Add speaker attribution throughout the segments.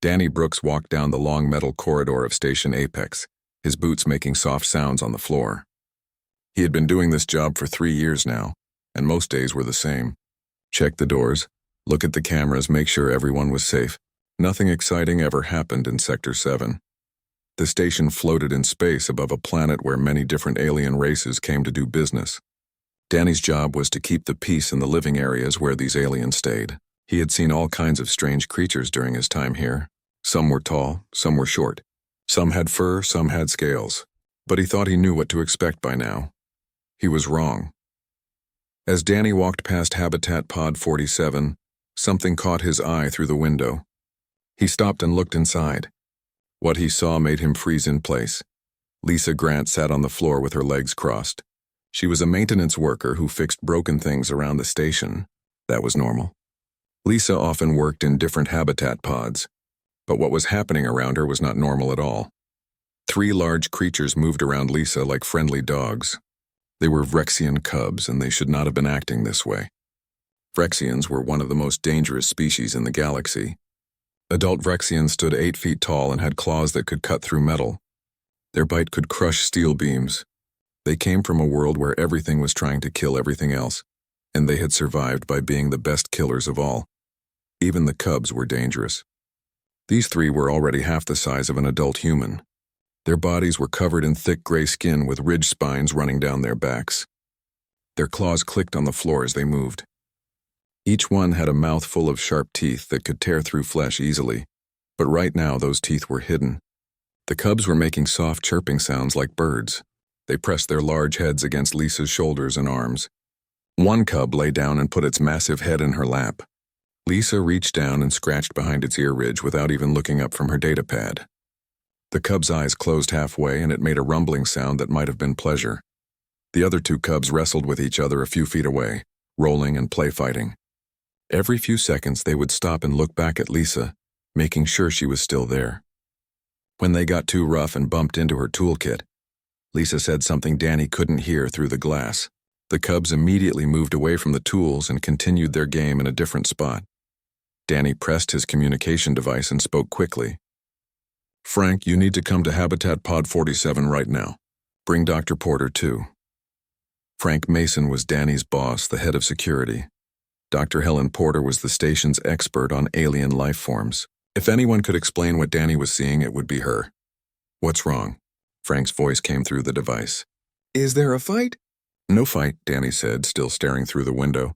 Speaker 1: Danny Brooks walked down the long metal corridor of Station Apex, his boots making soft sounds on the floor. He had been doing this job for 3 years now, and most days were the same. Check the doors, look at the cameras, make sure everyone was safe. Nothing exciting ever happened in Sector 7. The station floated in space above a planet where many different alien races came to do business. Danny's job was to keep the peace in the living areas where these aliens stayed. He had seen all kinds of strange creatures during his time here. Some were tall, some were short. Some had fur, some had scales. But he thought he knew what to expect by now. He was wrong. As Danny walked past Habitat Pod 47, something caught his eye through the window. He stopped and looked inside. What he saw made him freeze in place. Lisa Grant sat on the floor with her legs crossed. She was a maintenance worker who fixed broken things around the station. That was normal. Lisa often worked in different habitat pods, but what was happening around her was not normal at all. 3 large creatures moved around Lisa like friendly dogs. They were Vrexian cubs, and they should not have been acting this way. Vrexians were one of the most dangerous species in the galaxy. Adult Vrexians stood 8 feet tall and had claws that could cut through metal. Their bite could crush steel beams. They came from a world where everything was trying to kill everything else, and they had survived by being the best killers of all. Even the cubs were dangerous. These 3 were already half the size of an adult human. Their bodies were covered in thick gray skin with ridge spines running down their backs. Their claws clicked on the floor as they moved. Each one had a mouth full of sharp teeth that could tear through flesh easily, but right now those teeth were hidden. The cubs were making soft chirping sounds like birds. They pressed their large heads against Lisa's shoulders and arms. One cub lay down and put its massive head in her lap. Lisa reached down and scratched behind its ear ridge without even looking up from her datapad. The cub's eyes closed halfway and it made a rumbling sound that might have been pleasure. The other 2 cubs wrestled with each other a few feet away, rolling and play fighting. Every few seconds they would stop and look back at Lisa, making sure she was still there. When they got too rough and bumped into her toolkit, Lisa said something Danny couldn't hear through the glass. The cubs immediately moved away from the tools and continued their game in a different spot. Danny pressed his communication device and spoke quickly. "Frank, you need to come to Habitat Pod 47 right now. Bring Dr. Porter too." Frank Mason was Danny's boss, the head of security. Dr. Helen Porter was the station's expert on alien life forms. If anyone could explain what Danny was seeing, it would be her. "What's wrong?" Frank's voice came through the device.
Speaker 2: "Is there a fight?"
Speaker 1: "No fight," Danny said, still staring through the window.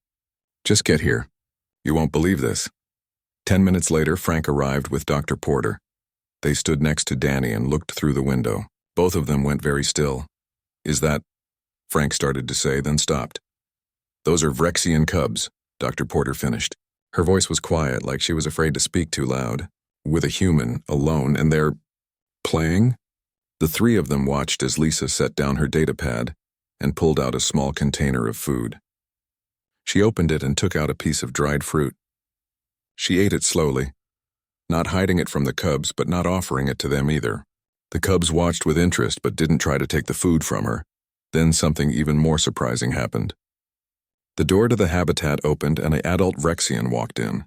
Speaker 1: "Just get here. You won't believe this." 10 minutes later, Frank arrived with Dr. Porter. They stood next to Danny and looked through the window. Both of them went very still. "Is that—" Frank started to say, then stopped. "Those are Vrexian cubs," Dr. Porter finished. Her voice was quiet, like she was afraid to speak too loud. "With a human, alone, and they're playing?" The 3 of them watched as Lisa set down her datapad and pulled out a small container of food. She opened it and took out a piece of dried fruit. She ate it slowly, not hiding it from the cubs, but not offering it to them either. The cubs watched with interest but didn't try to take the food from her. Then something even more surprising happened. The door to the habitat opened and an adult Vrexian walked in.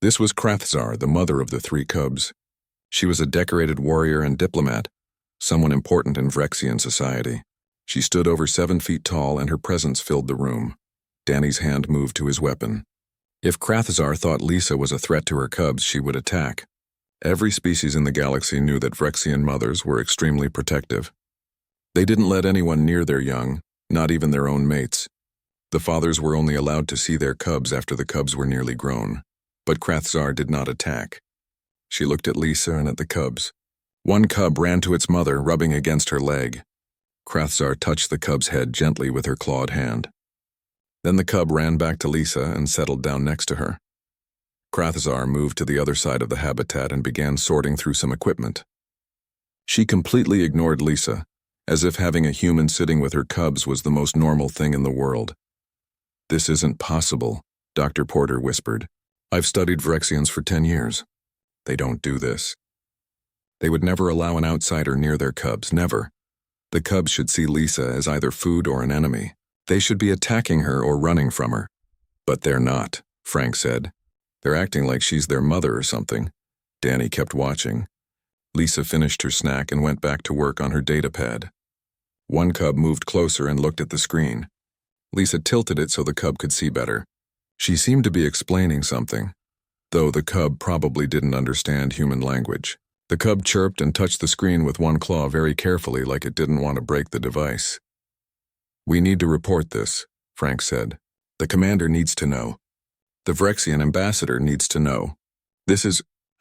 Speaker 1: This was Krathzar, the mother of the 3 cubs. She was a decorated warrior and diplomat, someone important in Vrexian society. She stood over 7 feet tall and her presence filled the room. Danny's hand moved to his weapon. If Krathzar thought Lisa was a threat to her cubs, she would attack. Every species in the galaxy knew that Vrexian mothers were extremely protective. They didn't let anyone near their young, not even their own mates. The fathers were only allowed to see their cubs after the cubs were nearly grown. But Krathzar did not attack. She looked at Lisa and at the cubs. One cub ran to its mother, rubbing against her leg. Krathzar touched the cub's head gently with her clawed hand. Then the cub ran back to Lisa and settled down next to her. Krathzar moved to the other side of the habitat and began sorting through some equipment. She completely ignored Lisa, as if having a human sitting with her cubs was the most normal thing in the world. "This isn't possible," Dr. Porter whispered. "I've studied Vrexians for 10 years. They don't do this. They would never allow an outsider near their cubs, never. The cubs should see Lisa as either food or an enemy. They should be attacking her or running from her." "But they're not," Frank said. "They're acting like she's their mother or something. Danny kept watching. Lisa finished her snack and went back to work on her data pad. One cub moved closer and looked at the screen. Lisa tilted it so the cub could see better. She seemed to be explaining something, though the cub probably didn't understand human language. The cub chirped and touched the screen with one claw very carefully, like it didn't want to break the device. "We need to report this," Frank said. "The commander needs to know. The Vrexian ambassador needs to know.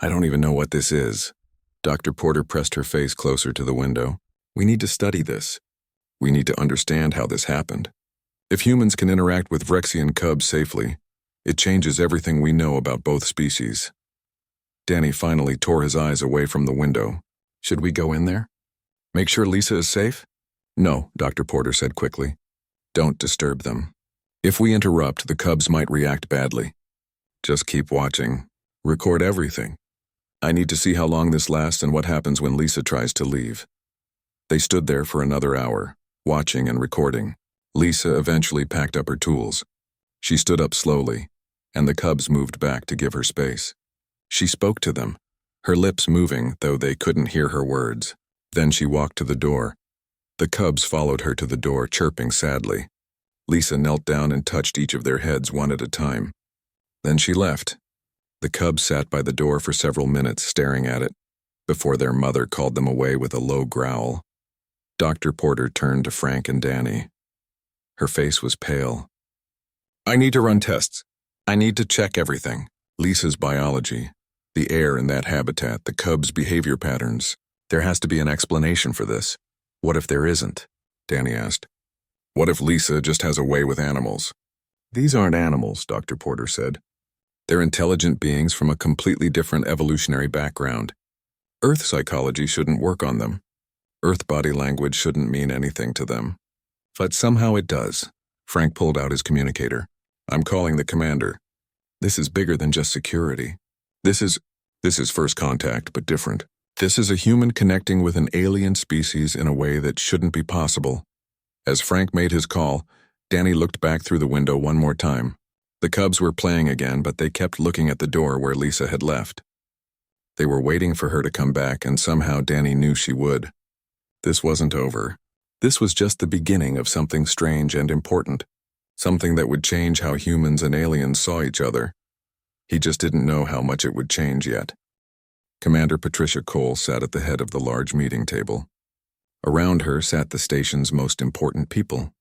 Speaker 1: I don't even know what this is." Dr. Porter pressed her face closer to the window. "We need to study this. We need to understand how this happened. If humans can interact with Vrexian cubs safely, it changes everything we know about both species." Danny finally tore his eyes away from the window. "Should we go in there? Make sure Lisa is safe?" "No," Dr. Porter said quickly. "Don't disturb them. If we interrupt, the cubs might react badly. Just keep watching. Record everything. I need to see how long this lasts and what happens when Lisa tries to leave." They stood there for another hour, watching and recording. Lisa eventually packed up her tools. She stood up slowly, and the cubs moved back to give her space. She spoke to them, her lips moving, though they couldn't hear her words. Then she walked to the door. The cubs followed her to the door, chirping sadly. Lisa knelt down and touched each of their heads one at a time. Then she left. The cubs sat by the door for several minutes, staring at it, before their mother called them away with a low growl. Dr. Porter turned to Frank and Danny. Her face was pale. "I need to run tests. I need to check everything. Lisa's biology, the air in that habitat, the cubs' behavior patterns. There has to be an explanation for this. What if there isn't?" Danny asked. "What if Lisa just has a way with animals?" "These aren't animals," Dr. Porter said. "They're intelligent beings from a completely different evolutionary background. Earth psychology shouldn't work on them. Earth body language shouldn't mean anything to them. But somehow it does." Frank pulled out his communicator. "I'm calling the commander. This is bigger than just security. This is first contact, but different. This is a human connecting with an alien species in a way that shouldn't be possible." As Frank made his call, Danny looked back through the window one more time. The cubs were playing again, but they kept looking at the door where Lisa had left. They were waiting for her to come back, and somehow Danny knew she would. This wasn't over. This was just the beginning of something strange and important. Something that would change how humans and aliens saw each other. He just didn't know how much it would change yet. Commander Patricia Cole sat at the head of the large meeting table. Around her sat the station's most important people.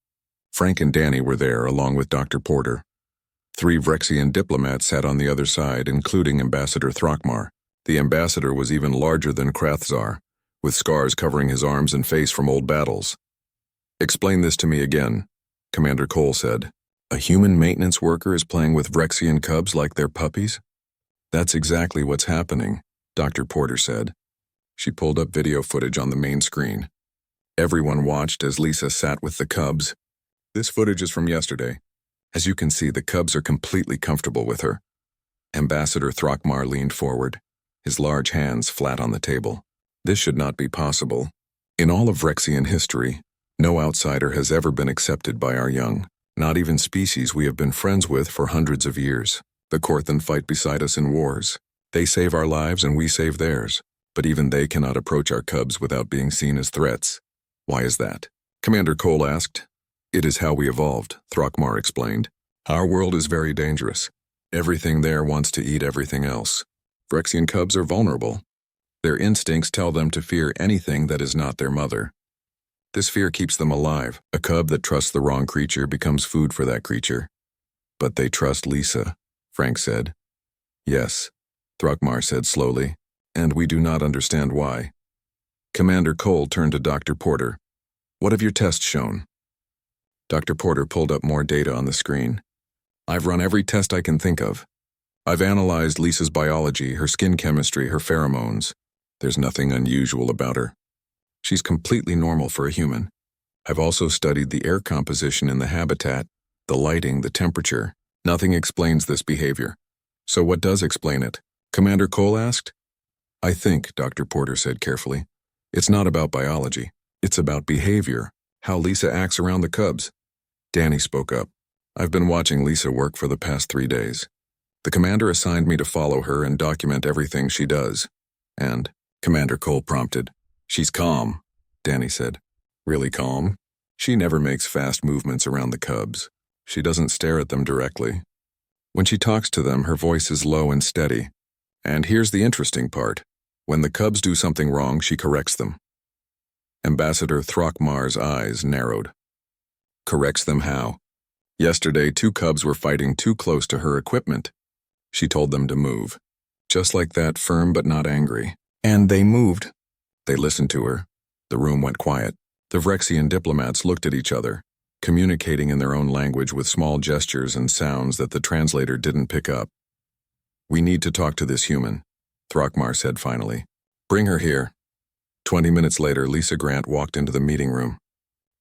Speaker 1: Frank and Danny were there, along with Dr. Porter. 3 Vrexian diplomats sat on the other side, including Ambassador Throckmar. The ambassador was even larger than Krathzar, with scars covering his arms and face from old battles. "Explain this to me again," Commander Cole said. "A human maintenance worker is playing with Vrexian cubs like they're puppies?" "That's exactly what's happening," Dr. Porter said. She pulled up video footage on the main screen. Everyone watched as Lisa sat with the cubs. This footage is from yesterday. As you can see, the cubs are completely comfortable with her. Ambassador Throckmar leaned forward, his large hands flat on the table. "This should not be possible. In all of Vrexian history, no outsider has ever been accepted by our young, not even species we have been friends with for hundreds of years. The Korthan fight beside us in wars. They save our lives and we save theirs, but even they cannot approach our cubs without being seen as threats. Why is that?" Commander Cole asked. "It is how we evolved," Throckmar explained. "Our world is very dangerous. Everything there wants to eat everything else. Vrexian cubs are vulnerable. Their instincts tell them to fear anything that is not their mother. This fear keeps them alive. A cub that trusts the wrong creature becomes food for that creature." "But they trust Lisa," Frank said. "Yes," Throckmar said slowly, "and we do not understand why." Commander Cole turned to Dr. Porter. "What have your tests shown?" Dr. Porter pulled up more data on the screen. "I've run every test I can think of. I've analyzed Lisa's biology, her skin chemistry, her pheromones. There's nothing unusual about her. She's completely normal for a human. I've also studied the air composition in the habitat, the lighting, the temperature. Nothing explains this behavior. So what does explain it?" Commander Cole asked. "I think," Dr. Porter said carefully, "it's not about biology. It's about behavior, how Lisa acts around the cubs." Danny spoke up. "I've been watching Lisa work for the past 3 days. The commander assigned me to follow her and document everything she does. And, Commander Cole prompted. She's calm, Danny said. Really calm? She never makes fast movements around the cubs. She doesn't stare at them directly. When she talks to them, her voice is low and steady. And here's the interesting part. When the cubs do something wrong, she corrects them. Ambassador Throckmar's eyes narrowed. Corrects them how? Yesterday, 2 cubs were fighting too close to her equipment. She told them to move. Just like that, firm but not angry. And they moved. They listened to her. The room went quiet. The Vrexian diplomats looked at each other, communicating in their own language with small gestures and sounds that the translator didn't pick up. We need to talk to this human, Throckmar said finally. Bring her here. 20 minutes later, Lisa Grant walked into the meeting room.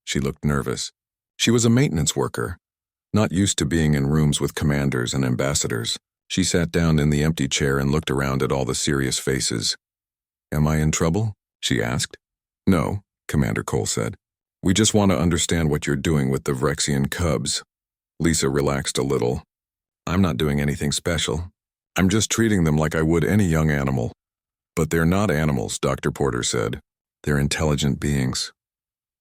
Speaker 1: She looked nervous. She was a maintenance worker, not used to being in rooms with commanders and ambassadors. She sat down in the empty chair and looked around at all the serious faces. Am I in trouble? She asked. No, Commander Cole said. We just want to understand what you're doing with the Vrexian cubs. Lisa relaxed a little. I'm not doing anything special. I'm just treating them like I would any young animal. But they're not animals, Dr. Porter said. They're intelligent beings.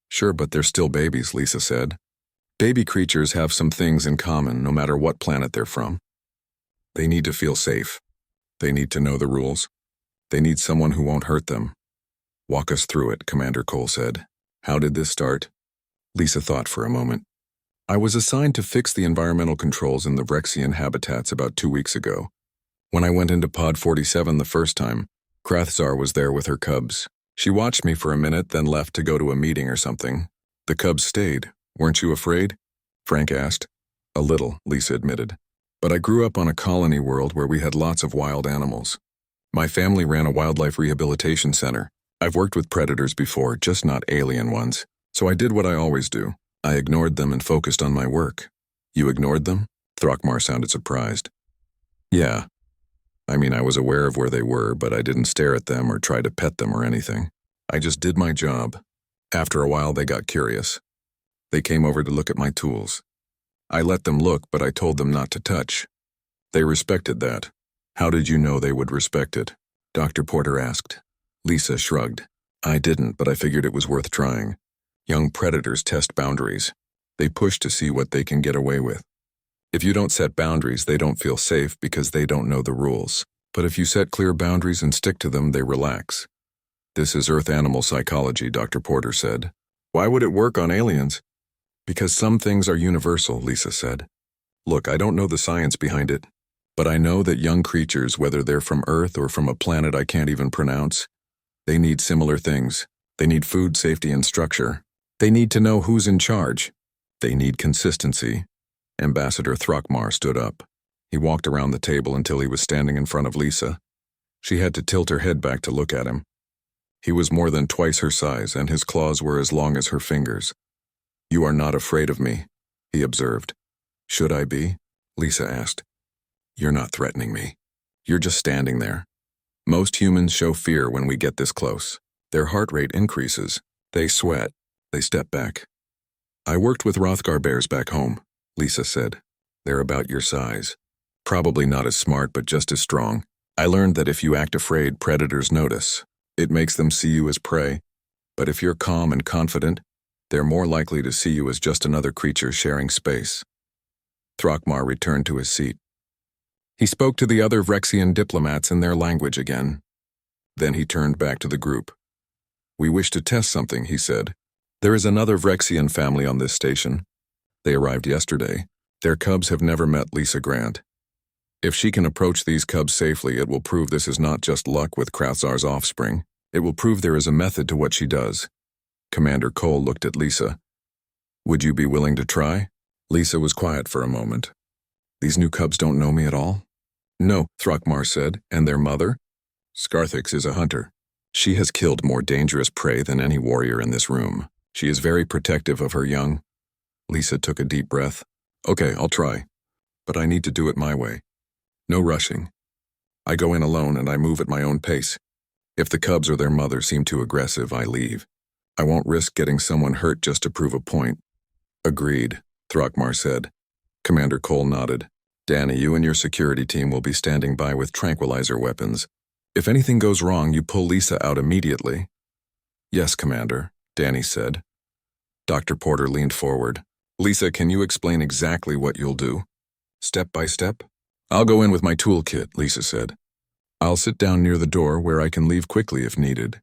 Speaker 1: Sure, but they're still babies, Lisa said. Baby creatures have some things in common, no matter what planet they're from. They need to feel safe. They need to know the rules. They need someone who won't hurt them. Walk us through it, Commander Cole said. How did this start? Lisa thought for a moment. I was assigned to fix the environmental controls in the Vrexian habitats about 2 weeks ago. When I went into Pod 47 the first time, Krathzar was there with her cubs. She watched me for a minute, then left to go to a meeting or something. The cubs stayed. Weren't you afraid? Frank asked. A little, Lisa admitted. But I grew up on a colony world where we had lots of wild animals. My family ran a wildlife rehabilitation center. I've worked with predators before, just not alien ones. So I did what I always do. I ignored them and focused on my work. You ignored them? Throckmar sounded surprised. Yeah. I mean, I was aware of where they were, but I didn't stare at them or try to pet them or anything. I just did my job. After a while, they got curious. They came over to look at my tools. I let them look, but I told them not to touch. They respected that. How did you know they would respect it? Dr. Porter asked. Lisa shrugged. I didn't, but I figured it was worth trying. Young predators test boundaries. They push to see what they can get away with. If you don't set boundaries, they don't feel safe because they don't know the rules. But if you set clear boundaries and stick to them, they relax. This is Earth animal psychology, Dr. Porter said. Why would it work on aliens? Because some things are universal, Lisa said. Look, I don't know the science behind it, but I know that young creatures, whether they're from Earth or from a planet I can't even pronounce, they need similar things. They need food, safety, and structure. They need to know who's in charge. They need consistency. Ambassador Throckmar stood up. He walked around the table until he was standing in front of Lisa. She had to tilt her head back to look at him. He was more than twice her size, and his claws were as long as her fingers. You are not afraid of me, he observed. Should I be? Lisa asked. You're not threatening me. You're just standing there. Most humans show fear when we get this close. Their heart rate increases. They sweat. They step back. I worked with Rothgar bears back home, Lisa said. They're about your size. Probably not as smart, but just as strong. I learned that if you act afraid, predators notice. It makes them see you as prey. But if you're calm and confident, they're more likely to see you as just another creature sharing space. Throckmar returned to his seat. He spoke to the other Vrexian diplomats in their language again. Then he turned back to the group. We wish to test something, he said. There is another Vrexian family on this station. They arrived yesterday. Their cubs have never met Lisa Grant. If she can approach these cubs safely, it will prove this is not just luck with Krathzar's offspring. It will prove there is a method to what she does. Commander Cole looked at Lisa. Would you be willing to try? Lisa was quiet for a moment. These new cubs don't know me at all? No, Throckmar said. And their mother? Scarthix is a hunter. She has killed more dangerous prey than any warrior in this room. She is very protective of her young. Lisa took a deep breath. Okay, I'll try. But I need to do it my way. No rushing. I go in alone and I move at my own pace. If the cubs or their mother seem too aggressive, I leave. I won't risk getting someone hurt just to prove a point. Agreed, Throckmar said. Commander Cole nodded. Danny, you and your security team will be standing by with tranquilizer weapons. If anything goes wrong, you pull Lisa out immediately. Yes, Commander, Danny said. Dr. Porter leaned forward. Lisa, can you explain exactly what you'll do? Step by step? I'll go in with my toolkit, Lisa said. I'll sit down near the door where I can leave quickly if needed.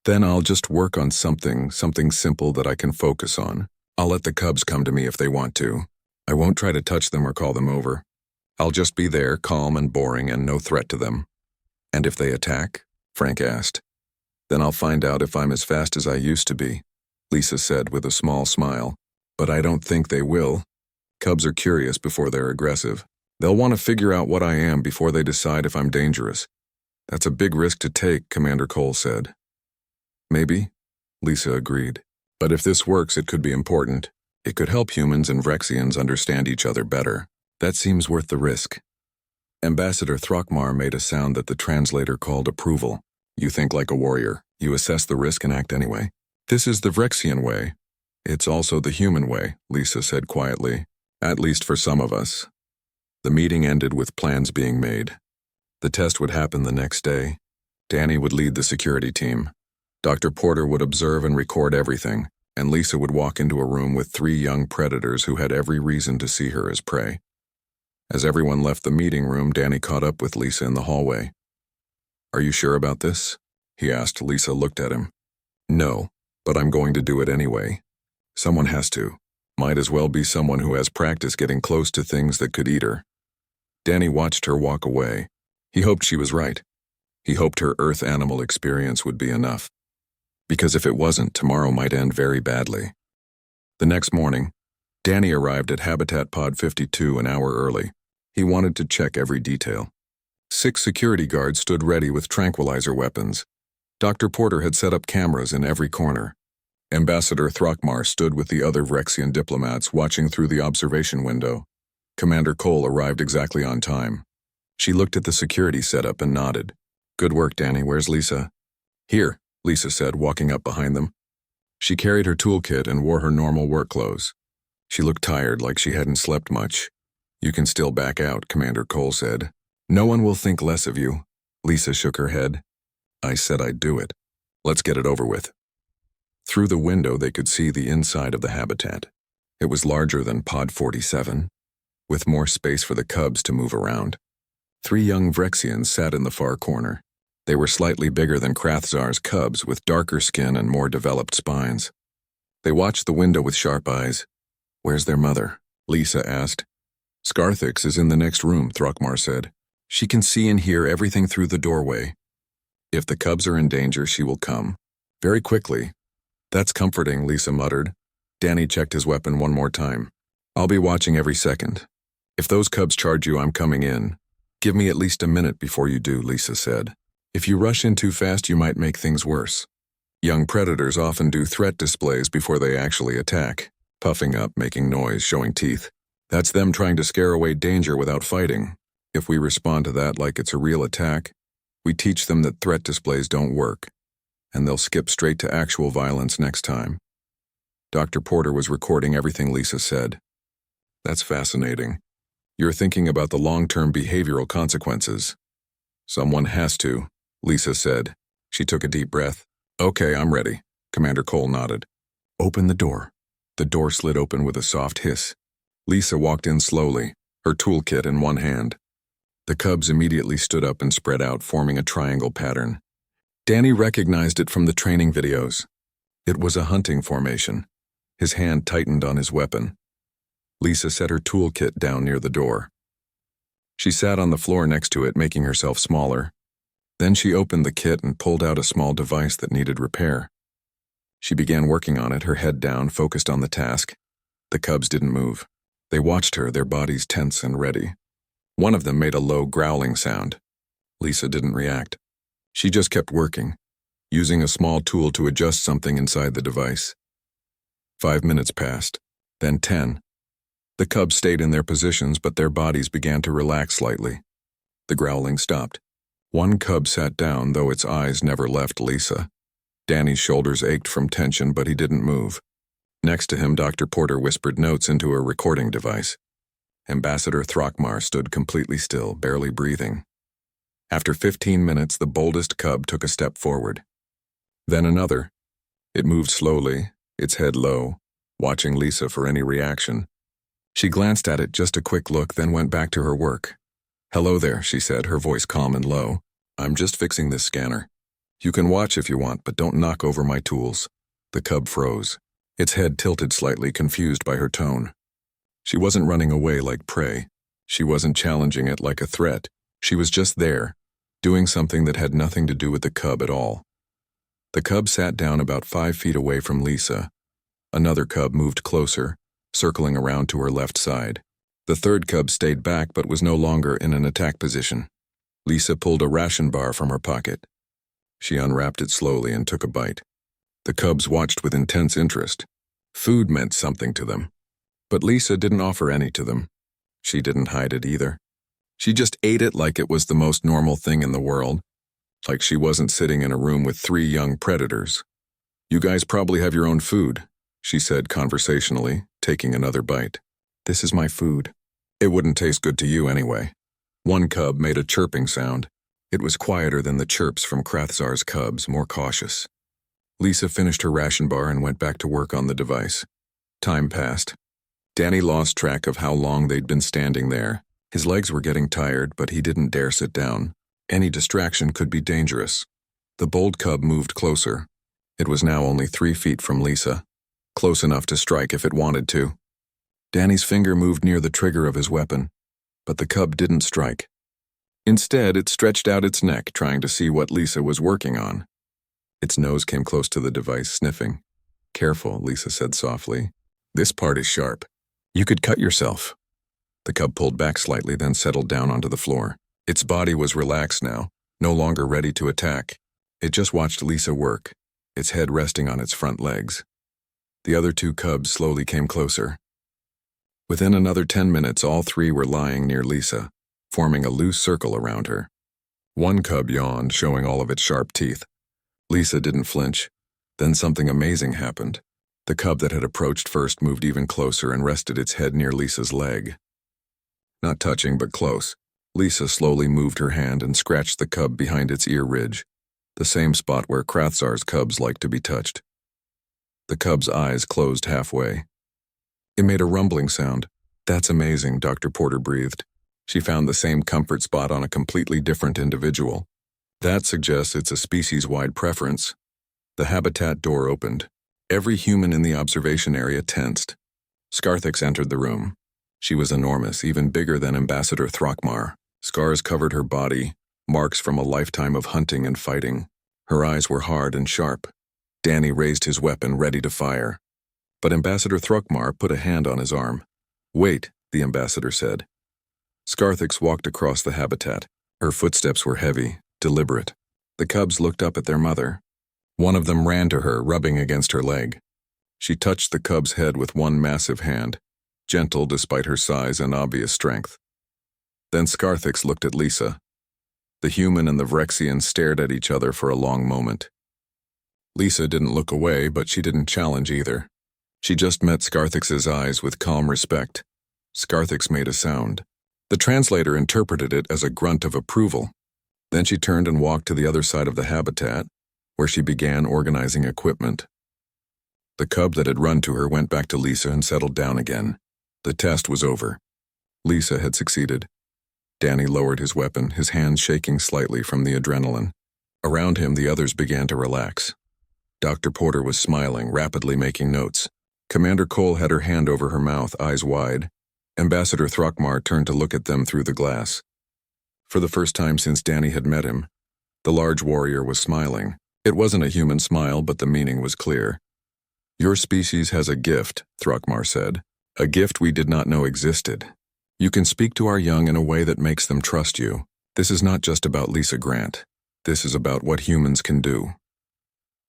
Speaker 1: Then I'll just work on something simple that I can focus on. I'll let the cubs come to me if they want to. I won't try to touch them or call them over. I'll just be there, calm and boring and no threat to them. And if they attack? Frank asked. Then I'll find out if I'm as fast as I used to be, Lisa said with a small smile. But I don't think they will. Cubs are curious before they're aggressive. They'll want to figure out what I am before they decide if I'm dangerous. That's a big risk to take, Commander Cole said. Maybe, Lisa agreed. But if this works, it could be important. It could help humans and Vrexians understand each other better. That seems worth the risk. Ambassador Throckmar made a sound that the translator called approval. You think like a warrior. You assess the risk and act anyway. This is the Vrexian way. It's also the human way, Lisa said quietly. At least for some of us. The meeting ended with plans being made. The test would happen the next day. Danny would lead the security team. Dr. Porter would observe and record everything, and Lisa would walk into a room with 3 young predators who had every reason to see her as prey. As everyone left the meeting room, Danny caught up with Lisa in the hallway. Are you sure about this? He asked. Lisa looked at him. No, but I'm going to do it anyway. Someone has to. Might as well be someone who has practice getting close to things that could eat her. Danny watched her walk away. He hoped she was right. He hoped her Earth animal experience would be enough. Because if it wasn't, tomorrow might end very badly. The next morning, Danny arrived at Habitat Pod 52 an hour early. He wanted to check every detail. 6 security guards stood ready with tranquilizer weapons. Dr. Porter had set up cameras in every corner. Ambassador Throckmar stood with the other Vrexian diplomats watching through the observation window. Commander Cole arrived exactly on time. She looked at the security setup and nodded. Good work, Danny. Where's Lisa? Here, Lisa said, walking up behind them. She carried her toolkit and wore her normal work clothes. She looked tired, like she hadn't slept much. You can still back out, Commander Cole said. No one will think less of you. Lisa shook her head. I said I'd do it. Let's get it over with. Through the window, they could see the inside of the habitat. It was larger than Pod 47, with more space for the cubs to move around. 3 young Vrexians sat in the far corner. They were slightly bigger than Krathzar's cubs, with darker skin and more developed spines. They watched the window with sharp eyes. Where's their mother? Lisa asked. Scarthix is in the next room, Throckmar said. She can see and hear everything through the doorway. If the cubs are in danger, she will come. Very quickly. That's comforting, Lisa muttered. Danny checked his weapon one more time. I'll be watching every second. If those cubs charge you, I'm coming in. Give me at least a minute before you do, Lisa said. If you rush in too fast, you might make things worse. Young predators often do threat displays before they actually attack. Puffing up, making noise, showing teeth. That's them trying to scare away danger without fighting. If we respond to that like it's a real attack, we teach them that threat displays don't work, and they'll skip straight to actual violence next time. Dr. Porter was recording everything Lisa said. That's fascinating. You're thinking about the long-term behavioral consequences. Someone has to, Lisa said. She took a deep breath. Okay, I'm ready. Commander Cole nodded. Open the door. The door slid open with a soft hiss. Lisa walked in slowly, her toolkit in one hand. The cubs immediately stood up and spread out, forming a triangle pattern. Danny recognized it from the training videos. It was a hunting formation. His hand tightened on his weapon. Lisa set her toolkit down near the door. She sat on the floor next to it, making herself smaller. Then she opened the kit and pulled out a small device that needed repair. She began working on it, her head down, focused on the task. The cubs didn't move. They watched her, their bodies tense and ready. One of them made a low growling sound. Lisa didn't react. She just kept working, using a small tool to adjust something inside the device. 5 minutes passed, then 10. The cubs stayed in their positions, but their bodies began to relax slightly. The growling stopped. One cub sat down, though its eyes never left Lisa. Danny's shoulders ached from tension, but he didn't move. Next to him, Dr. Porter whispered notes into a recording device. Ambassador Throckmar stood completely still, barely breathing. After 15 minutes, the boldest cub took a step forward. Then another. It moved slowly, its head low, watching Lisa for any reaction. She glanced at it, just a quick look, then went back to her work. "Hello there," she said, her voice calm and low. "I'm just fixing this scanner. You can watch if you want, but don't knock over my tools." The cub froze, its head tilted slightly, confused by her tone. She wasn't running away like prey. She wasn't challenging it like a threat. She was just there, doing something that had nothing to do with the cub at all. The cub sat down about 5 feet away from Lisa. Another cub moved closer, circling around to her left side. The third cub stayed back but was no longer in an attack position. Lisa pulled a ration bar from her pocket. She unwrapped it slowly and took a bite. The cubs watched with intense interest. Food meant something to them. But Lisa didn't offer any to them. She didn't hide it either. She just ate it like it was the most normal thing in the world, like she wasn't sitting in a room with 3 young predators. "You guys probably have your own food," she said conversationally, taking another bite. "This is my food. It wouldn't taste good to you anyway." One cub made a chirping sound. It was quieter than the chirps from Krathzar's cubs, more cautious. Lisa finished her ration bar and went back to work on the device. Time passed. Danny lost track of how long they'd been standing there. His legs were getting tired, but he didn't dare sit down. Any distraction could be dangerous. The bold cub moved closer. It was now only 3 feet from Lisa, close enough to strike if it wanted to. Danny's finger moved near the trigger of his weapon, but the cub didn't strike. Instead, it stretched out its neck, trying to see what Lisa was working on. Its nose came close to the device, sniffing. "Careful," Lisa said softly. "This part is sharp. You could cut yourself." The cub pulled back slightly, then settled down onto the floor. Its body was relaxed now, no longer ready to attack. It just watched Lisa work, its head resting on its front legs. The other 2 cubs slowly came closer. Within another 10 minutes, all 3 were lying near Lisa, forming a loose circle around her. One cub yawned, showing all of its sharp teeth. Lisa didn't flinch. Then something amazing happened. The cub that had approached first moved even closer and rested its head near Lisa's leg. Not touching, but close. Lisa slowly moved her hand and scratched the cub behind its ear ridge, the same spot where Krathzar's cubs like to be touched. The cub's eyes closed halfway. It made a rumbling sound. "That's amazing," Dr. Porter breathed. She found the same comfort spot on a completely different individual. "That suggests it's a species-wide preference." The habitat door opened. Every human in the observation area tensed. Scarthix entered the room. She was enormous, even bigger than Ambassador Throckmar. Scars covered her body, marks from a lifetime of hunting and fighting. Her eyes were hard and sharp. Danny raised his weapon, ready to fire. But Ambassador Throckmar put a hand on his arm. "Wait," the ambassador said. Scarthix walked across the habitat. Her footsteps were heavy, deliberate. The cubs looked up at their mother. One of them ran to her, rubbing against her leg. She touched the cub's head with one massive hand, gentle despite her size and obvious strength. Then Scarthix looked at Lisa. The human and the Vrexian stared at each other for a long moment. Lisa didn't look away, but she didn't challenge either. She just met Scarthix's eyes with calm respect. Scarthix made a sound. The translator interpreted it as a grunt of approval. Then she turned and walked to the other side of the habitat, where she began organizing equipment. The cub that had run to her went back to Lisa and settled down again. The test was over. Lisa had succeeded. Danny lowered his weapon, his hands shaking slightly from the adrenaline. Around him, the others began to relax. Dr. Porter was smiling, rapidly making notes. Commander Cole had her hand over her mouth, eyes wide. Ambassador Throckmar turned to look at them through the glass. For the first time since Danny had met him, the large warrior was smiling. It wasn't a human smile, but the meaning was clear. "Your species has a gift," Throckmar said. "A gift we did not know existed. You can speak to our young in a way that makes them trust you. This is not just about Lisa Grant. This is about what humans can do."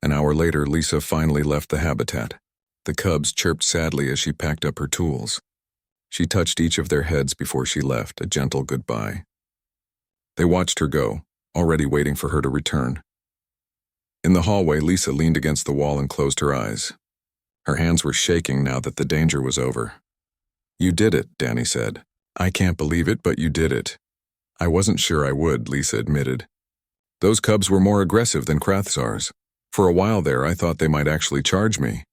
Speaker 1: An hour later, Lisa finally left the habitat. The cubs chirped sadly as she packed up her tools. She touched each of their heads before she left, a gentle goodbye. They watched her go, already waiting for her to return. In the hallway, Lisa leaned against the wall and closed her eyes. Her hands were shaking now that the danger was over. "You did it," Danny said. I can't believe it, but you did it. I wasn't sure I would, Lisa admitted. Those cubs were more aggressive than Krathzars. For a while there, I thought they might actually charge me.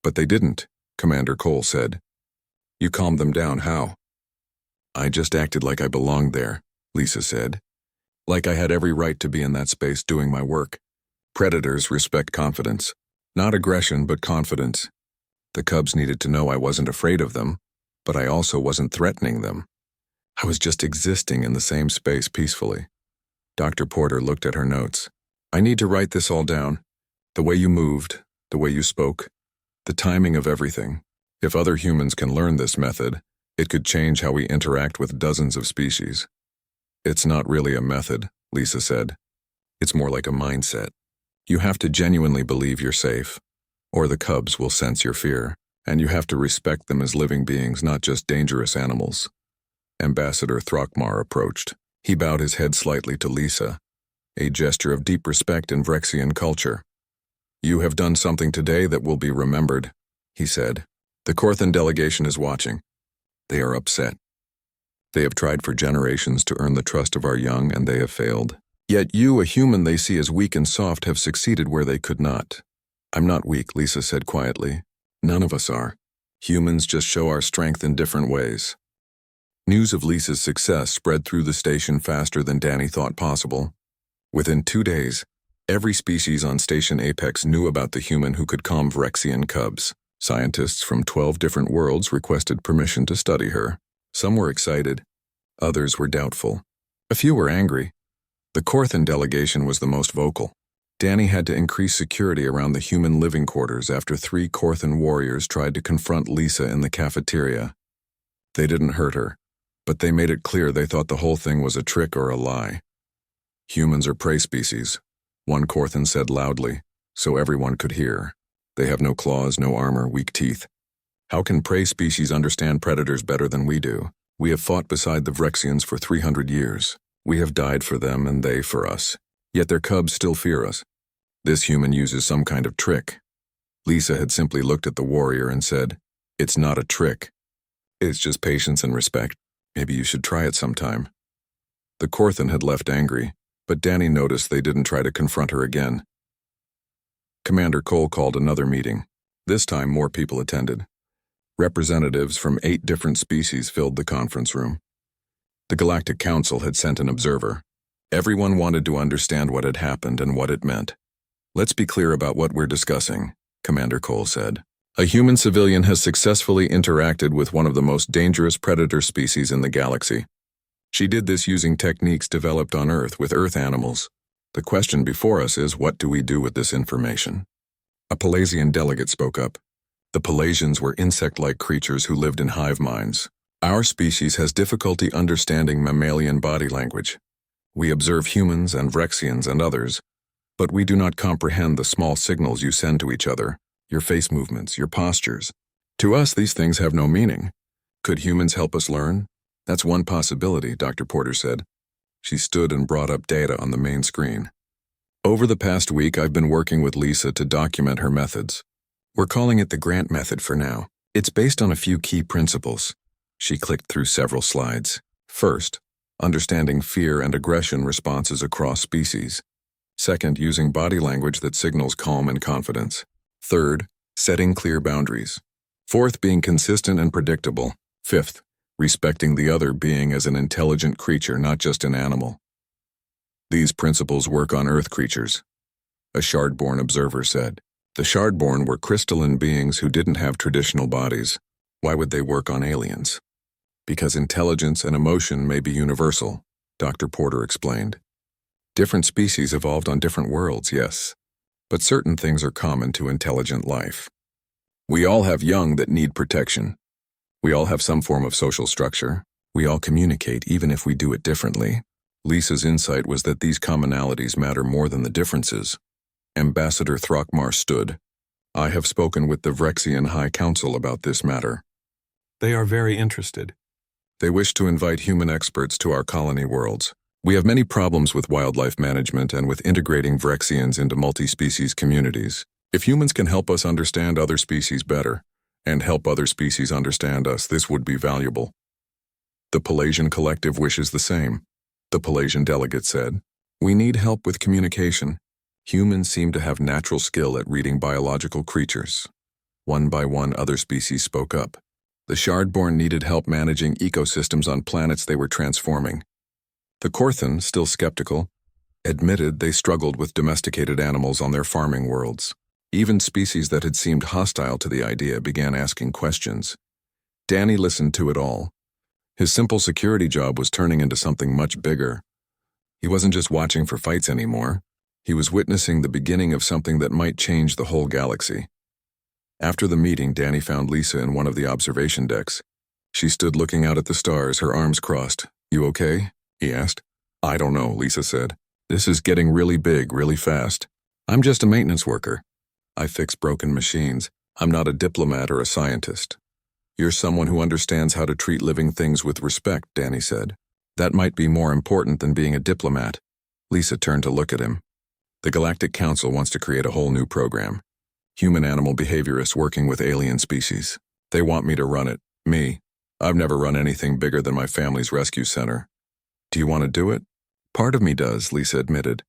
Speaker 1: But they didn't, Commander Cole said. You calmed them down, how? I just acted like I belonged there, Lisa said. Like I had every right to be in that space doing my work. Predators respect confidence. Not aggression, but confidence. The cubs needed to know I wasn't afraid of them, but I also wasn't threatening them. I was just existing in the same space peacefully. Dr. Porter looked at her notes. I need to write this all down. The way you moved, the way you spoke, the timing of everything. If other humans can learn this method, it could change how we interact with dozens of species. It's not really a method, Lisa said. It's more like a mindset. You have to genuinely believe you're safe, or the cubs will sense your fear, and you have to respect them as living beings, not just dangerous animals. Ambassador Throckmar approached. He bowed his head slightly to Lisa, a gesture of deep respect in Vrexian culture. You have done something today that will be remembered, he said. The Corthan delegation is watching. They are upset. They have tried for generations to earn the trust of our young, and they have failed. Yet you, a human they see as weak and soft, have succeeded where they could not. I'm not weak, Lisa said quietly. None of us are. Humans just show our strength in different ways. News of Lisa's success spread through the station faster than Danny thought possible. Within 2 days, every species on Station Apex knew about the human who could calm Vrexian cubs. Scientists from 12 different worlds requested permission to study her. Some were excited. Others were doubtful. A few were angry. The Corthan delegation was the most vocal. Danny had to increase security around the human living quarters after 3 Corthan warriors tried to confront Lisa in the cafeteria. They didn't hurt her, but they made it clear they thought the whole thing was a trick or a lie. Humans are prey species, one Corthan said loudly, so everyone could hear. They have no claws, no armor, weak teeth. How can prey species understand predators better than we do? We have fought beside the Vrexians for 300 years. We have died for them and they for us. Yet their cubs still fear us. This human uses some kind of trick. Lisa had simply looked at the warrior and said, It's not a trick. It's just patience and respect. Maybe you should try it sometime. The Corthan had left angry, but Danny noticed they didn't try to confront her again. Commander Cole called another meeting. This time more people attended. Representatives from 8 different species filled the conference room. The Galactic Council had sent an observer. Everyone wanted to understand what had happened and what it meant. Let's be clear about what we're discussing, Commander Cole said. A human civilian has successfully interacted with one of the most dangerous predator species in the galaxy. She did this using techniques developed on Earth with Earth animals. The question before us is, what do we do with this information? A Pelasian delegate spoke up. The Pelasians were insect-like creatures who lived in hive minds. Our species has difficulty understanding mammalian body language. We observe humans and Vrexians and others, but we do not comprehend the small signals you send to each other, your face movements, your postures. To us, these things have no meaning. Could humans help us learn? That's one possibility, Dr. Porter said. She stood and brought up data on the main screen. Over the past week, I've been working with Lisa to document her methods. We're calling it the Grant method for now. It's based on a few key principles. She clicked through several slides. First, understanding fear and aggression responses across species. Second, using body language that signals calm and confidence. Third, setting clear boundaries. Fourth, being consistent and predictable. Fifth, respecting the other being as an intelligent creature, not just an animal. These principles work on Earth creatures, a Shardborn observer said. The Shardborn were crystalline beings who didn't have traditional bodies. Why would they work on aliens? Because intelligence and emotion may be universal, Dr. Porter explained. Different species evolved on different worlds, yes, but certain things are common to intelligent life. We all have young that need protection. We all have some form of social structure. We all communicate, even if we do it differently. Lisa's insight was that these commonalities matter more than the differences. Ambassador Throckmar stood. I have spoken with the Vrexian High Council about this matter. They are very interested. They wish to invite human experts to our colony worlds. We have many problems with wildlife management and with integrating Vrexians into multi-species communities. If humans can help us understand other species better, and help other species understand us, this would be valuable. The Pelasian Collective wishes the same, the Pelasian delegate said. We need help with communication. Humans seem to have natural skill at reading biological creatures. One by one, other species spoke up. The Shardborn needed help managing ecosystems on planets they were transforming. The Korthan, still skeptical, admitted they struggled with domesticated animals on their farming worlds. Even species that had seemed hostile to the idea began asking questions. Danny listened to it all. His simple security job was turning into something much bigger. He wasn't just watching for fights anymore. He was witnessing the beginning of something that might change the whole galaxy. After the meeting, Danny found Lisa in one of the observation decks. She stood looking out at the stars, her arms crossed. You okay? He asked. I don't know, Lisa said. This is getting really big, really fast. I'm just a maintenance worker. I fix broken machines. I'm not a diplomat or a scientist. You're someone who understands how to treat living things with respect, Danny said. That might be more important than being a diplomat. Lisa turned to look at him. The Galactic Council wants to create a whole new program. Human-animal behaviorists working with alien species. They want me to run it. Me. I've never run anything bigger than my family's rescue center. Do you want to do it? Part of me does, Lisa admitted.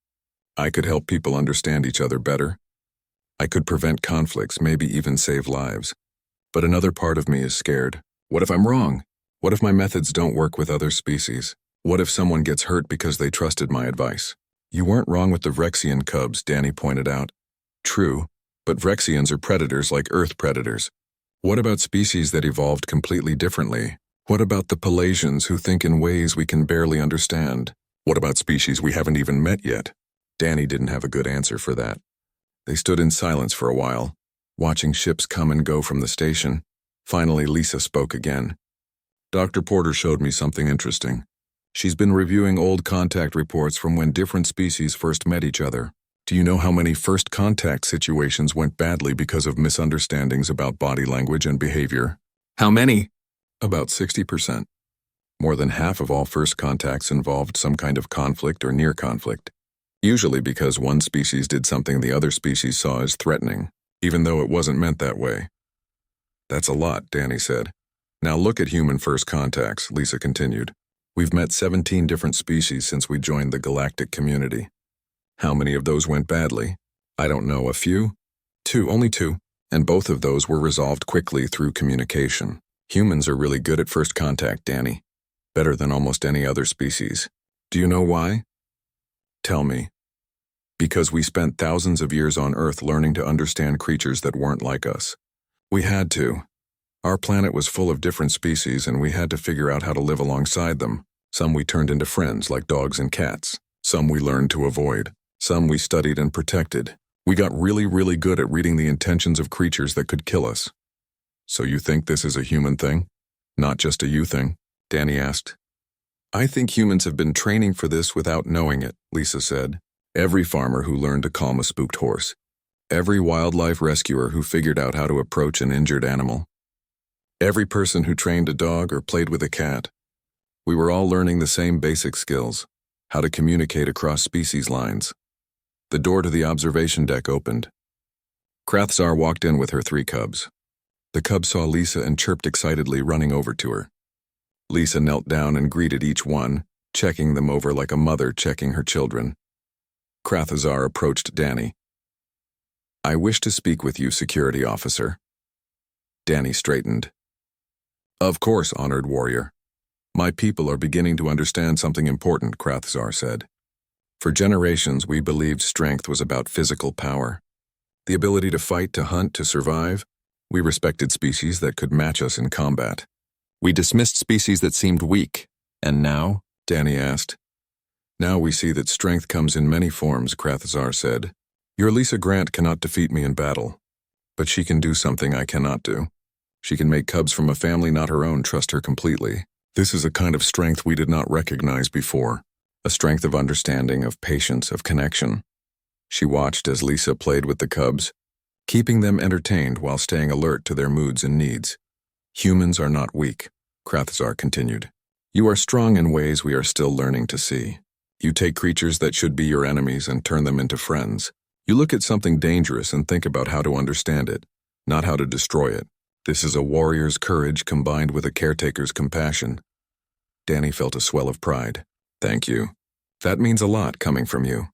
Speaker 1: I could help people understand each other better. I could prevent conflicts, maybe even save lives. But another part of me is scared. What if I'm wrong? What if my methods don't work with other species? What if someone gets hurt because they trusted my advice? You weren't wrong with the Vrexian cubs, Danny pointed out. True, but Vrexians are predators like Earth predators. What about species that evolved completely differently? What about the Pelasians who think in ways we can barely understand? What about species we haven't even met yet? Danny didn't have a good answer for that. They stood in silence for a while, watching ships come and go from the station. Finally, Lisa spoke again. Dr. Porter showed me something interesting. She's been reviewing old contact reports from when different species first met each other. Do you know how many first contact situations went badly because of misunderstandings about body language and behavior? How many? About 60%. More than half of all first contacts involved some kind of conflict or near conflict. Usually because one species did something the other species saw as threatening, even though it wasn't meant that way. That's a lot, Danny said. Now look at human first contacts, Lisa continued. We've met 17 different species since we joined the galactic community. How many of those went badly? I don't know, a few? Only two. And both of those were resolved quickly through communication. Humans are really good at first contact, Danny. Better than almost any other species. Do you know why? Tell me. Because we spent thousands of years on Earth learning to understand creatures that weren't like us. We had to. Our planet was full of different species and we had to figure out how to live alongside them. Some we turned into friends like dogs and cats. Some we learned to avoid. Some we studied and protected. We got really good at reading the intentions of creatures that could kill us. So you think this is a human thing? Not just a you thing? Danny asked. I think humans have been training for this without knowing it, Lisa said. Every farmer who learned to calm a spooked horse. Every wildlife rescuer who figured out how to approach an injured animal. Every person who trained a dog or played with a cat. We were all learning the same basic skills, how to communicate across species lines. The door to the observation deck opened. Krathzar walked in with her 3 cubs. The cubs saw Lisa and chirped excitedly, running over to her. Lisa knelt down and greeted each one, checking them over like a mother checking her children. Krathzar approached Danny. I wish to speak with you, security officer. Danny straightened. Of course, honored warrior. My people are beginning to understand something important, Krathzar said. For generations, we believed strength was about physical power. The ability to fight, to hunt, to survive. We respected species that could match us in combat. We dismissed species that seemed weak. And now? Danny asked. Now we see that strength comes in many forms, Krathzar said. Your Lisa Grant cannot defeat me in battle. But she can do something I cannot do. She can make cubs from a family not her own trust her completely. This is a kind of strength we did not recognize before. A strength of understanding, of patience, of connection. She watched as Lisa played with the cubs, keeping them entertained while staying alert to their moods and needs. Humans are not weak, Krathzar continued. You are strong in ways we are still learning to see. You take creatures that should be your enemies and turn them into friends. You look at something dangerous and think about how to understand it, not how to destroy it. This is a warrior's courage combined with a caretaker's compassion. Danny felt a swell of pride. Thank you. That means a lot coming from you.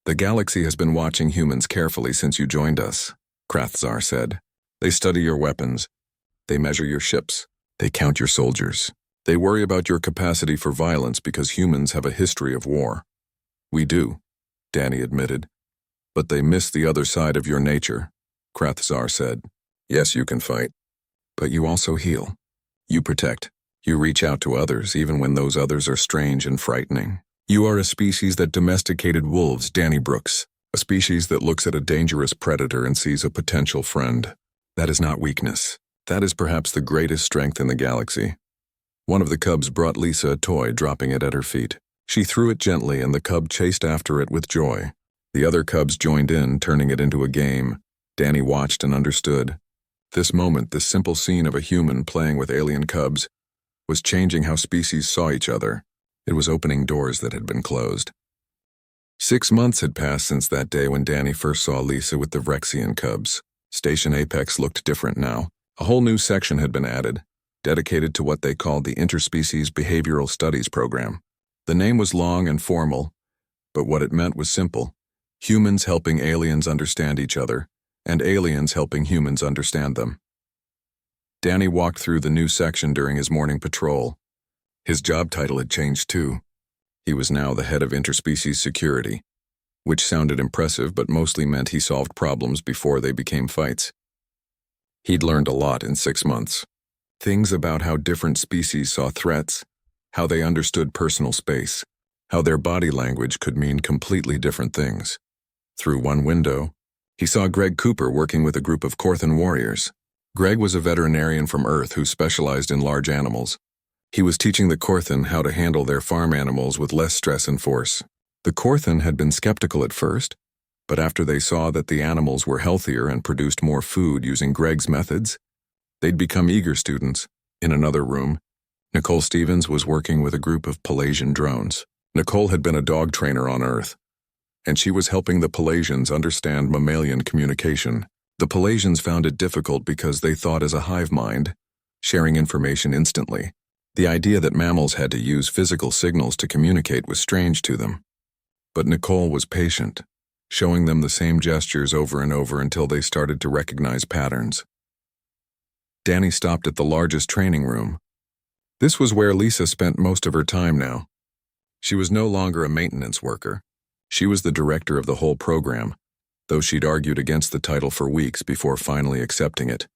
Speaker 1: The galaxy has been watching humans carefully since you joined us, Krathzar said. They study your weapons. They measure your ships. They count your soldiers. They worry about your capacity for violence because humans have a history of war. We do, Danny admitted. But they miss the other side of your nature, Krathzar said. Yes, you can fight. But you also heal. You protect. You reach out to others even when those others are strange and frightening. You are a species that domesticated wolves, Danny Brooks. A species that looks at a dangerous predator and sees a potential friend. That is not weakness. That is perhaps the greatest strength in the galaxy. One of the cubs brought Lisa a toy, dropping it at her feet. She threw it gently and the cub chased after it with joy. The other cubs joined in, turning it into a game. Danny watched and understood. This moment, this simple scene of a human playing with alien cubs, was changing how species saw each other. It was opening doors that had been closed. 6 months had passed since that day when Danny first saw Lisa with the Vrexian cubs. Station Apex looked different now. A whole new section had been added, dedicated to what they called the Interspecies Behavioral Studies Program. The name was long and formal, but what it meant was simple. Humans helping aliens understand each other, and aliens helping humans understand them. Danny walked through the new section during his morning patrol. His job title had changed too. He was now the head of interspecies security, which sounded impressive but mostly meant he solved problems before they became fights. He'd learned a lot in 6 months. Things about how different species saw threats, how they understood personal space, how their body language could mean completely different things. Through one window, he saw Greg Cooper working with a group of Korthan warriors. Greg was a veterinarian from Earth who specialized in large animals. He was teaching the Korthan how to handle their farm animals with less stress and force. The Korthan had been skeptical at first, but after they saw that the animals were healthier and produced more food using Greg's methods, they'd become eager students. In another room, Nicole Stevens was working with a group of Pelasian drones. Nicole had been a dog trainer on Earth, and she was helping the Pelasians understand mammalian communication. The Pelasians found it difficult because they thought as a hive mind, sharing information instantly. The idea that mammals had to use physical signals to communicate was strange to them. But Nicole was patient, showing them the same gestures over and over until they started to recognize patterns. Danny stopped at the largest training room. This was where Lisa spent most of her time now. She was no longer a maintenance worker. She was the director of the whole program, though she'd argued against the title for weeks before finally accepting it.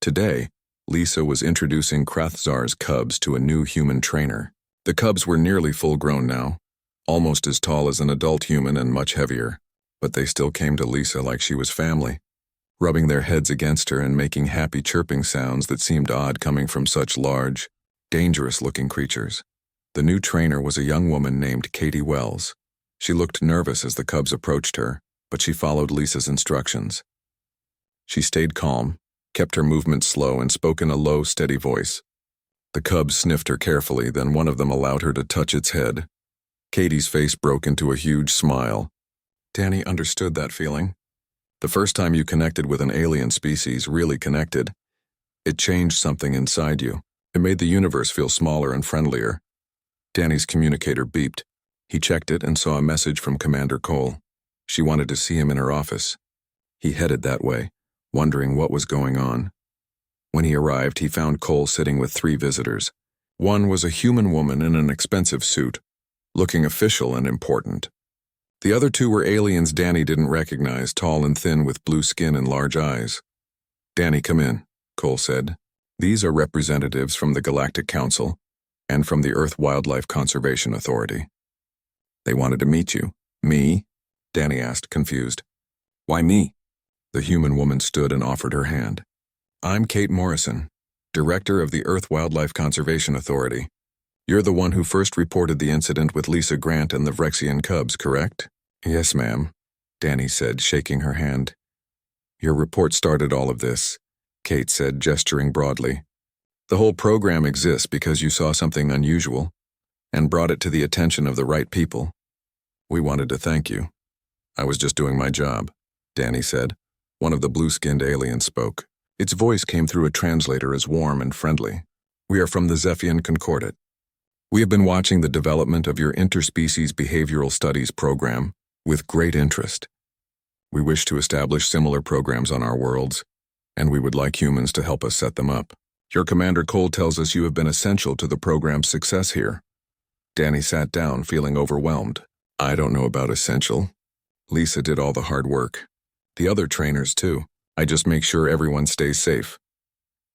Speaker 1: Today, Lisa was introducing Krathzar's cubs to a new human trainer. The cubs were nearly full-grown now, almost as tall as an adult human and much heavier, but they still came to Lisa like she was family, rubbing their heads against her and making happy chirping sounds that seemed odd coming from such large, dangerous-looking creatures. The new trainer was a young woman named Katie Wells. She looked nervous as the cubs approached her, but she followed Lisa's instructions. She stayed calm, kept her movements slow, and spoke in a low, steady voice. The cubs sniffed her carefully, then one of them allowed her to touch its head. Katie's face broke into a huge smile. Danny understood that feeling. The first time you connected with an alien species, really connected, it changed something inside you. It made the universe feel smaller and friendlier. Danny's communicator beeped. He checked it and saw a message from Commander Cole. She wanted to see him in her office. He headed that way, wondering what was going on. When he arrived, he found Cole sitting with 3 visitors. One was a human woman in an expensive suit, looking official and important. The other 2 were aliens Danny didn't recognize, tall and thin with blue skin and large eyes. "Danny, come in," Cole said. "These are representatives from the Galactic Council and from the Earth Wildlife Conservation Authority. They wanted to meet you." "Me?" Danny asked, confused. "Why me?" The human woman stood and offered her hand. "I'm Kate Morrison, Director of the Earth Wildlife Conservation Authority. You're the one who first reported the incident with Lisa Grant and the Vrexian cubs, correct?" "Yes, ma'am," Danny said, shaking her hand. "Your report started all of this," Kate said, gesturing broadly. "The whole program exists because you saw something unusual and brought it to the attention of the right people. We wanted to thank you." "I was just doing my job," Danny said. One of the blue-skinned aliens spoke. Its voice came through a translator as warm and friendly. "We are from the Zephian Concordat. We have been watching the development of your interspecies behavioral studies program with great interest. We wish to establish similar programs on our worlds, and we would like humans to help us set them up. Your Commander Cole tells us you have been essential to the program's success here. Danny sat down, feeling overwhelmed. I don't know about essential. Lisa did all the hard work. The other trainers, too. I just make sure everyone stays safe.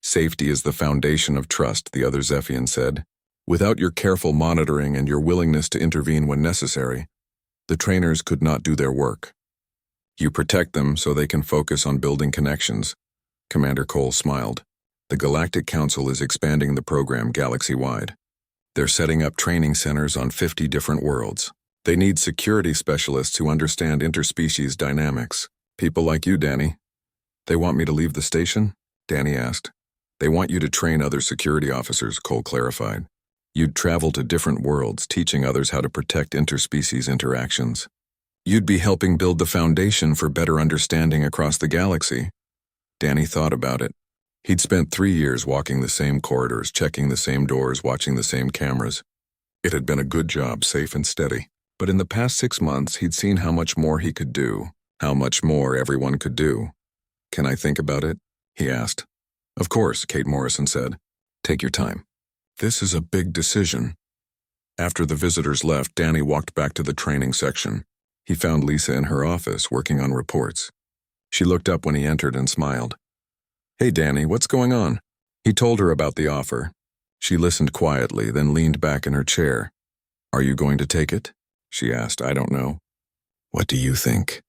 Speaker 1: Safety is the foundation of trust, the other Zephian said. Without your careful monitoring and your willingness to intervene when necessary, the trainers could not do their work. You protect them so they can focus on building connections. Commander Cole smiled. The Galactic Council is expanding the program galaxy-wide. They're setting up training centers on 50 different worlds. They need security specialists who understand interspecies dynamics. People like you, Danny. They want me to leave the station? Danny asked. They want you to train other security officers, Cole clarified. You'd travel to different worlds, teaching others how to protect interspecies interactions. You'd be helping build the foundation for better understanding across the galaxy. Danny thought about it. He'd spent 3 years walking the same corridors, checking the same doors, watching the same cameras. It had been a good job, safe and steady. But in the past 6 months, he'd seen how much more he could do, how much more everyone could do. Can I think about it? He asked. Of course, Kate Morrison said. Take your time. This is a big decision. After the visitors left, Danny walked back to the training section. He found Lisa in her office, working on reports. She looked up when he entered and smiled. Hey, Danny, what's going on? He told her about the offer. She listened quietly, then leaned back in her chair. Are you going to take it? She asked. I don't know. What do you think?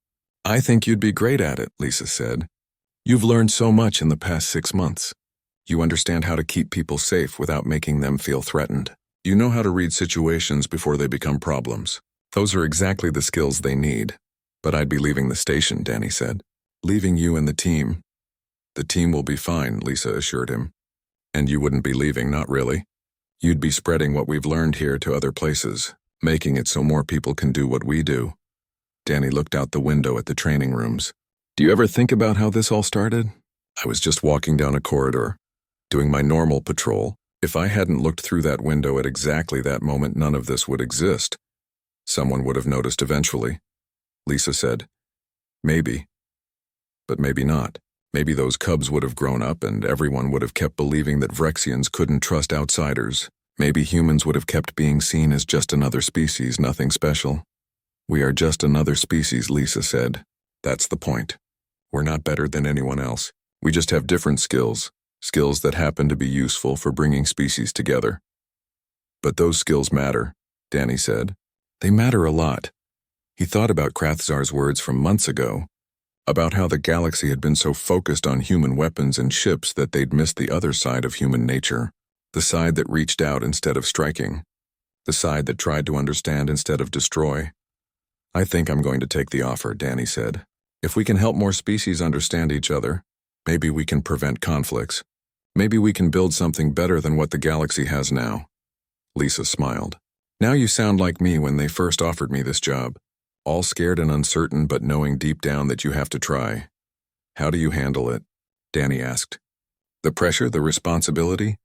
Speaker 1: I think you'd be great at it, Lisa said. You've learned so much in the past 6 months. You understand how to keep people safe without making them feel threatened. You know how to read situations before they become problems. Those are exactly the skills they need. But I'd be leaving the station, Danny said. Leaving you and the team. The team will be fine, Lisa assured him. And you wouldn't be leaving, not really. You'd be spreading what we've learned here to other places, making it so more people can do what we do. Danny looked out the window at the training rooms. Do you ever think about how this all started? I was just walking down a corridor, doing my normal patrol. If I hadn't looked through that window at exactly that moment, none of this would exist. Someone would have noticed eventually. Lisa said, maybe. But maybe not. Maybe those cubs would have grown up and everyone would have kept believing that Vrexians couldn't trust outsiders. Maybe humans would have kept being seen as just another species, nothing special. We are just another species, Lisa said. That's the point. We're not better than anyone else. We just have different skills, skills that happen to be useful for bringing species together. But those skills matter, Danny said. They matter a lot. He thought about Krathzar's words from months ago, about how the galaxy had been so focused on human weapons and ships that they'd missed the other side of human nature, the side that reached out instead of striking, the side that tried to understand instead of destroy. I think I'm going to take the offer, Danny said. If we can help more species understand each other, maybe we can prevent conflicts. Maybe we can build something better than what the galaxy has now. Lisa smiled. Now you sound like me when they first offered me this job. All scared and uncertain, but knowing deep down that you have to try. How do you handle it? Danny asked. The pressure, the responsibility?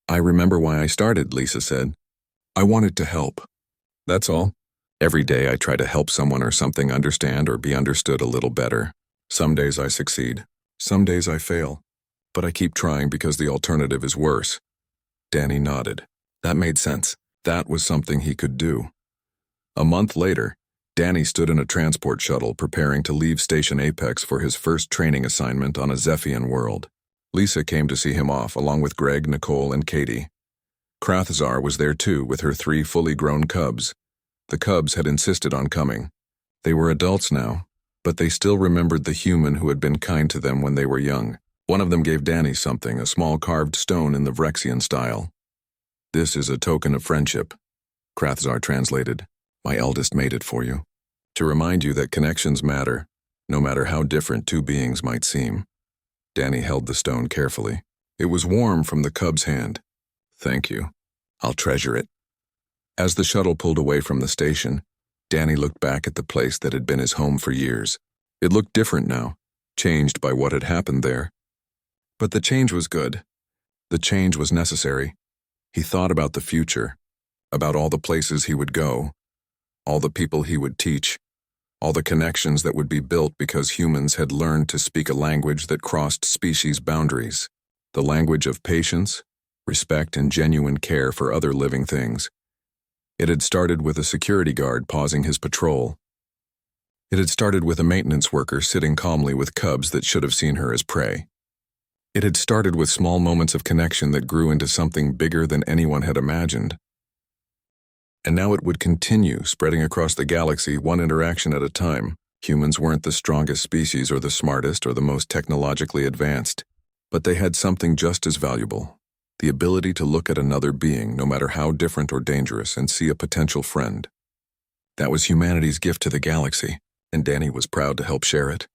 Speaker 1: I remember why I started, Lisa said. I wanted to help. That's all. Every day I try to help someone or something understand or be understood a little better. Some days I succeed. Some days I fail. But I keep trying because the alternative is worse. Danny nodded. That made sense. That was something he could do. A month later, Danny stood in a transport shuttle preparing to leave Station Apex for his first training assignment on a Zephian world. Lisa came to see him off along with Greg, Nicole, and Katie. Krathzar was there too with her 3 fully grown cubs. The cubs had insisted on coming. They were adults now, but they still remembered the human who had been kind to them when they were young. One of them gave Danny something, a small carved stone in the Vrexian style. This is a token of friendship, Krathzar translated. My eldest made it for you. To remind you that connections matter, no matter how different 2 beings might seem. Danny held the stone carefully. It was warm from the cub's hand. Thank you. I'll treasure it. As the shuttle pulled away from the station, Danny looked back at the place that had been his home for years. It looked different now, changed by what had happened there. But the change was good. The change was necessary. He thought about the future. about all the places he would go, all the people he would teach, all the connections that would be built because humans had learned to speak a language that crossed species boundaries, the language of patience, respect, and genuine care for other living things. It had started with a security guard pausing his patrol. It had started with a maintenance worker sitting calmly with cubs that should have seen her as prey. It had started with small moments of connection that grew into something bigger than anyone had imagined. And now it would continue, spreading across the galaxy one interaction at a time. Humans weren't the strongest species or the smartest or the most technologically advanced, but they had something just as valuable: the ability to look at another being, no matter how different or dangerous, and see a potential friend. That was humanity's gift to the galaxy, and Danny was proud to help share it.